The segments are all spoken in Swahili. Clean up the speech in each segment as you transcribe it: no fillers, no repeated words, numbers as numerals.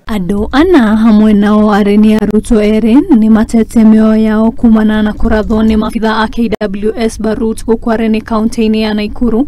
Andũ ana hamwe nao areni arutwo ere ni matete mĩoyo yao kumana na kũrathwo nĩ maabitha a KWS Barut gũkũ Areni kaunti-inĩ ya Nakuru.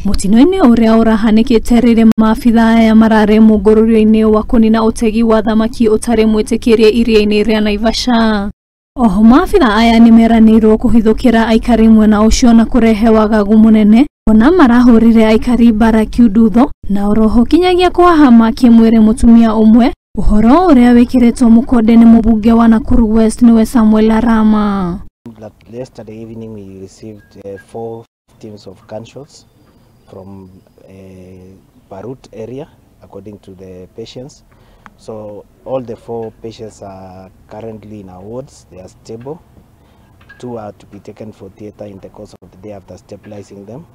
Mũtino-inĩ ũrĩa ũrahanĩkĩte rĩrĩa maabitha aya mararĩ mũngũrũrio-inĩ wa kũnina ũtegi wa thamaki ũtarĩ mwĩtĩkĩrie iria-inĩ rĩa Naivasha. Oho maabitha aya nĩ meranĩirwo kũhithũkĩra aikari mwena ũcio na kũrehe wagagu mũnene, ona marahũrire aikari mbara kiundutho na oroho kinyagia kwahama kĩmwĩrĩ mũtumia ũmwe. Ũhoro ũrĩa wĩkĩrĩtwo mũkonde nĩ mũmbunge wa Nakuru West nĩwe Samuel Arama. Yesterday evening we received 4 teams of gunshots from Barut area according to the patients. So all the 4 patients are currently in our wards. They are stable. 2 are to be taken for theater in the course of the day after stabilizing them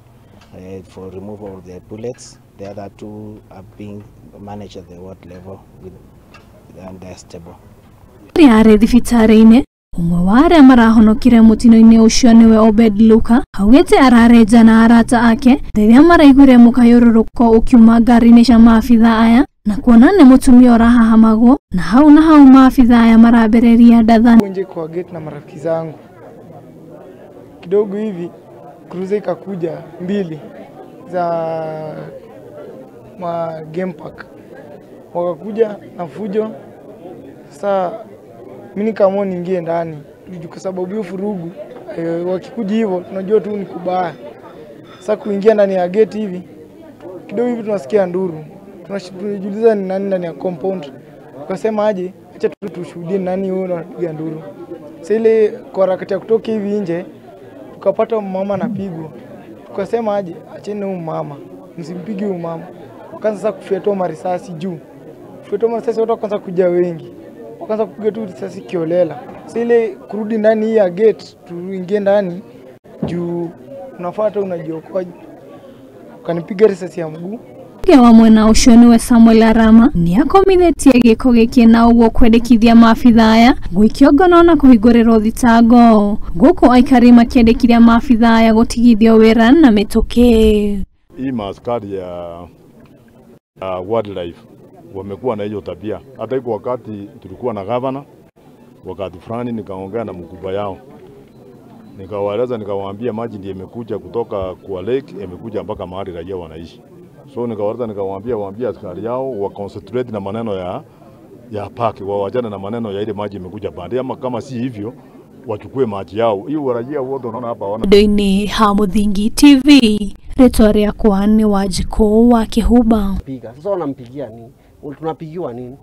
for removal of the bullets. The other 2 are being managed at the ward level and they are stable. Riare thibitarĩ-inĩ umwe wa arĩa marahonokire mũtino-inĩ ũcio nĩwe Obed Luka augĩte ararenja na arata ake rĩrĩa maraiguire mũkayũrũrũko ũkiuma ngari-inĩ cia maabitha aya na kuona nĩ mũtumia ũrahahamagwo na hau maabitha aya marambĩrĩria ndathani. Nje kwa gate na marafiki zangu kidogo hivi cruiser ikakuja 2 za game park wakakuja na fujo. Sasa mimi nikaamua niingie ndani kwa sababu hiyo furugu wakikuja hivyo tunajua tu ni kubaya. Sasa kuingia ndani ya gate hivi kidogo hivi tunasikia nduru, tunajiuliza ni nani ndani ya compound. Tukasema aje acha tushuhudie nani huyo anapiga nduru. Sasa ile kwa harakati ya kutoka hivi nje tukapata mama anapigwa. Tukasema aje acheni huyo mama, msimpige huyo mama. Wakaanza sasa kufyatua marisasi juu. Kufyatua marisasi watu wakaanza kuja wengi. Wakaanza kupiga tu risasi kiolela. Sasa ile kurudi ndani ya gate tuingie ndani juu unafuata unajiokoa. Kanipiga risasi ya mguu. Wa mwena ũcio nĩwe Samuel Arama nĩ akomithitie gĩko gĩkĩ na ũguo kwendekithia maabitha aya gũikio ngono na kũhingũrĩrwo thitango. Gũkũ aikari makĩendekithia maabitha aya gũtigithio wĩra na mĩtũkĩ. Hii maaskari ya wildlife wamekuwa na hiyo tabia. Hata iko wakati tulikuwa na governor, wakati fulani nikaongea na mkubwa yao. Nikawaeleza nikawaambia maji ndiyo imekuja kutoka kwa lake, imekuja mpaka mahali raia wanaishi. So nikawaambia askari yao wa concentrate na maneno ya park, wawajana na maneno ya ile maji imekuja pande, ama kama si hivyo wachukue maji yao. Hiyo raia wote unaona hapa wana Ndoini ha Muthingi TV. Retoria kwa ni Wanjikũ wa Kĩhumba. Sasa wanampigia nini? Tunapigiwa nini?